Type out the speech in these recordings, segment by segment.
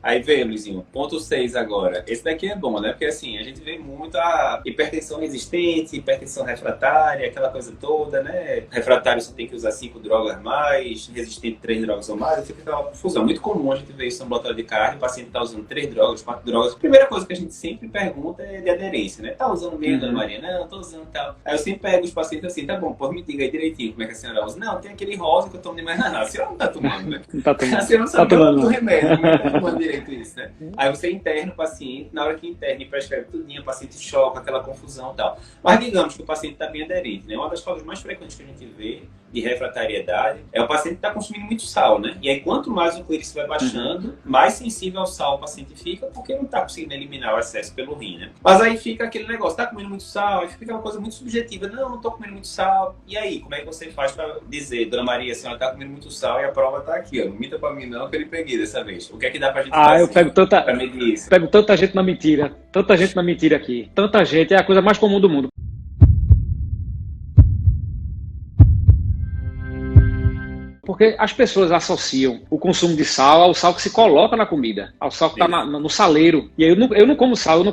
Aí vê, Luizinho, ponto 6 agora. Esse daqui é bom, né? Porque assim, a gente vê muito a hipertensão resistente, hipertensão refratária, aquela coisa toda, né? Refratário você tem que usar 5 drogas mais, resistente 3 drogas ou mais, fica aquela confusão. Muito comum a gente ver isso no ambulatório de cardio, o paciente tá usando 3 drogas, 4 drogas. Primeira coisa que a gente sempre pergunta é de aderência, né? Tá usando mesmo, Dona Maria? Não, tô usando tal. Aí eu sempre pego os pacientes assim, tá bom, pô, me diga aí direitinho como é que a senhora usa. Não, tem aquele rosa que eu tomo de manhã. Não, a senhora não tá tomando, né? Não tá tomando. A senhora não sabe do remédio, não tá tomando direito isso, né? Aí você interna o paciente, na hora que interna e prescreve tudinho, o paciente choca, aquela confusão e tal. Mas digamos que o paciente está bem aderente, né? Uma das causas mais frequentes que a gente vê de refratariedade é o paciente que está consumindo muito sal, né? E aí quanto mais o clírice vai baixando, mais sensível ao sal o paciente fica, porque não está conseguindo eliminar o excesso pelo rim, né? Mas aí fica aquele negócio, tá comendo muito sal, aí fica uma coisa muito subjetiva. Não tô comendo muito sal. E aí, como é que você faz para dizer, Dona Maria, a senhora tá comendo muito sal e a prova tá aqui, ó. Não minta pra mim não, que eu lhe peguei dessa vez. O que é que dá pra gente fazer? Eu pego tanta gente na mentira aqui. Tanta gente, é a coisa mais comum do mundo. Porque as pessoas associam o consumo de sal ao sal que se coloca na comida, ao sal que está no saleiro. E aí eu não como sal.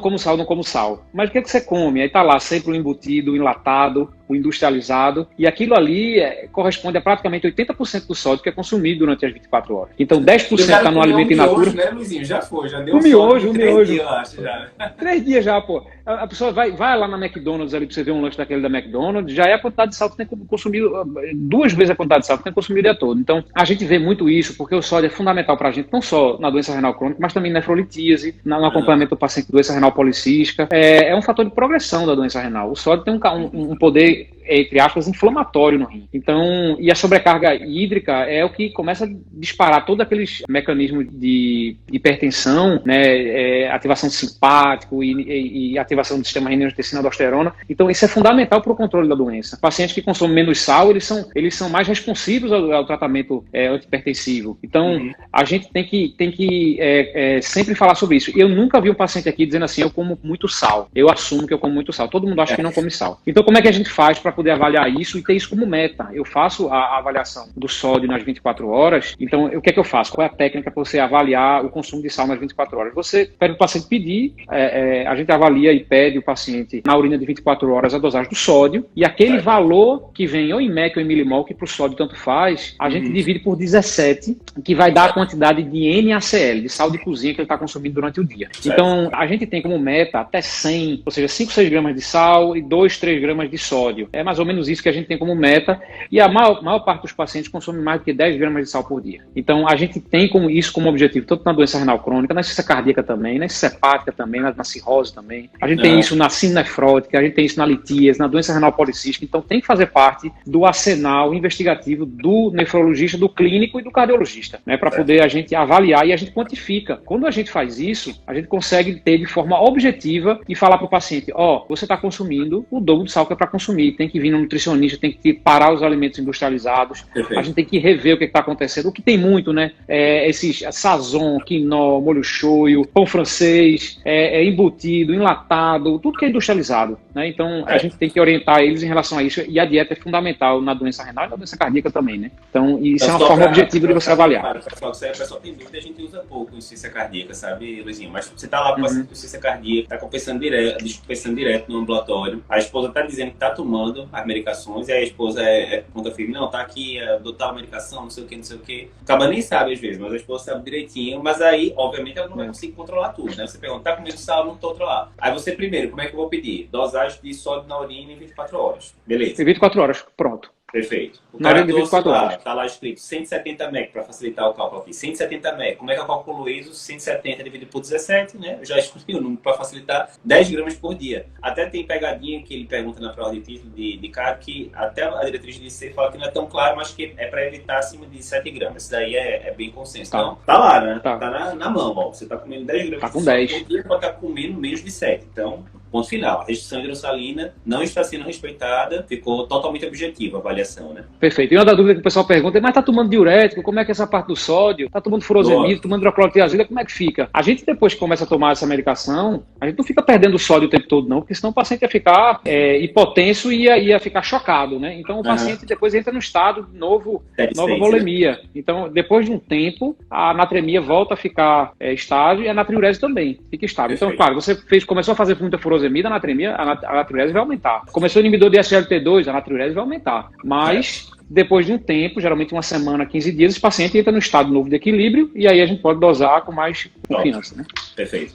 Mas o que é que você come? Aí tá lá sempre o embutido, o enlatado, o industrializado, e aquilo ali corresponde a praticamente 80% do sódio que é consumido durante as 24 horas. Então 10% está no alimento in natura. Né, Luizinho? Já foi, já deu o miojo. 3 dias, eu acho, já. 3 dias já, pô. A pessoa vai lá na McDonald's ali pra você ver um lanche daquele da McDonald's, já é a quantidade de sal que tem consumido, 2 vezes a quantidade de sal que tem consumido o dia todo. Então, a gente vê muito isso, porque o sódio é fundamental pra gente, não só na doença renal crônica, mas também na nefrolitíase, no acompanhamento do paciente com doença renal policística. É um fator de progressão da doença renal. O sódio tem um poder, entre aspas, inflamatório no rim. Então, e a sobrecarga hídrica é o que começa a disparar todos aqueles mecanismos de hipertensão, né, ativação do simpático e ativação do sistema renina-angiotensina-aldosterona. Então, isso é fundamental para o controle da doença. Pacientes que consomem menos sal, eles são mais responsivos ao tratamento antihipertensivo. Então, a gente tem que sempre falar sobre isso. Eu nunca vi um paciente aqui dizendo assim, eu como muito sal. Eu assumo que eu como muito sal. Todo mundo acha que não come sal. Então, como é que a gente faz para poder avaliar isso e ter isso como meta? Eu faço a avaliação do sódio nas 24 horas. Então, o que é que eu faço? Qual é a técnica para você avaliar o consumo de sal nas 24 horas? Você pede o paciente pedir, a gente avalia e pede o paciente na urina de 24 horas a dosagem do sódio, e aquele valor que vem ou em mEq ou em milimol, que para o sódio tanto faz, a gente divide por 17, que vai dar a quantidade de NaCl, de sal de cozinha que ele está consumindo durante o dia. Então, a gente tem como meta até 100, ou seja, 5, 6 gramas de sal e 2, 3 gramas de sódio. É mais ou menos isso que a gente tem como meta, e a maior parte dos pacientes consome mais do que 10 gramas de sal por dia. Então, a gente tem isso como objetivo, tanto na doença renal crônica, na insuficiência cardíaca também, na insuficiência hepática também, na cirrose também. A gente tem isso na síndrome nefrótica, a gente tem isso na litíase, na doença renal policística. Então, tem que fazer parte do arsenal investigativo do nefrologista, do clínico e do cardiologista, né, para poder a gente avaliar, e a gente quantifica. Quando a gente faz isso, a gente consegue ter de forma objetiva e falar para o paciente, você está consumindo o dobro do sal que é para consumir, tem que vir no nutricionista, tem que parar os alimentos industrializados, a gente tem que rever o que está acontecendo. O que tem muito, né, esses sazon, quinó, molho shoyu, pão francês, embutido, enlatado, tudo que é industrializado, né? Então, a gente tem que orientar eles em relação a isso, e a dieta é fundamental na doença renal e na doença cardíaca também, né? Então, isso é uma forma objetiva de você avaliar. Pessoal, o pessoal tem dúvida, a gente usa pouco insuficiência cardíaca, sabe, Luizinho? Mas você tá lá com o paciente com insuficiência cardíaca, tá compensando direto no ambulatório, a esposa tá dizendo que tá tomando as medicações, e aí a esposa conta firme, não, tá aqui, adotar a medicação, não sei o que. Acaba nem sabe às vezes, mas a esposa sabe direitinho, mas aí, obviamente, ela não vai conseguir controlar tudo, né? Você pergunta, tá comendo sal, não tô controlando. Aí você primeiro, como é que eu vou pedir? Dosagem de sódio na urina em 24 horas. Beleza. Em 24 horas, pronto. Perfeito. O Na cara de 24 horas. Tá lá escrito 170 mEq para facilitar o cálculo aqui. 170 mEq. Como é que eu calculo isso? 170 dividido por 17, né? Eu já escolhi o número para facilitar. 10 gramas por dia. Até tem pegadinha que ele pergunta na prova de título de CAR, que até a diretriz de C fala que não é tão claro, mas que é para evitar acima de 7 gramas. Isso daí é bem consenso. Tá. Então, tá lá, né? Tá. Tá na mão, ó. Você tá comendo 10 gramas Tá com de sal 10. por dia, pode estar comendo menos de 7. Então, Ponto final. A restrição hidrossalina não está sendo respeitada, ficou totalmente objetiva a avaliação, né? Perfeito. E uma da dúvida que o pessoal pergunta é, mas tá tomando diurético, como é que é essa parte do sódio? Tá tomando furosemide, tomando hidroclorotiazida, como é que fica? A gente, depois que começa a tomar essa medicação, a gente não fica perdendo sódio o tempo todo, não, porque senão o paciente ia ficar hipotenso e ia ficar chocado, né? Então o paciente depois entra no estado de nova volemia. Né? Então, depois de um tempo, a natremia volta a ficar estável e a natriurese também fica estável. Então, claro, você começou a fazer muita furosemida, a natriurese vai aumentar. Começou o inibidor de SGLT2, a natriurese vai aumentar. Mas, depois de um tempo, geralmente uma semana, 15 dias, esse paciente entra no estado novo de equilíbrio e aí a gente pode dosar com mais confiança. Né? Perfeito.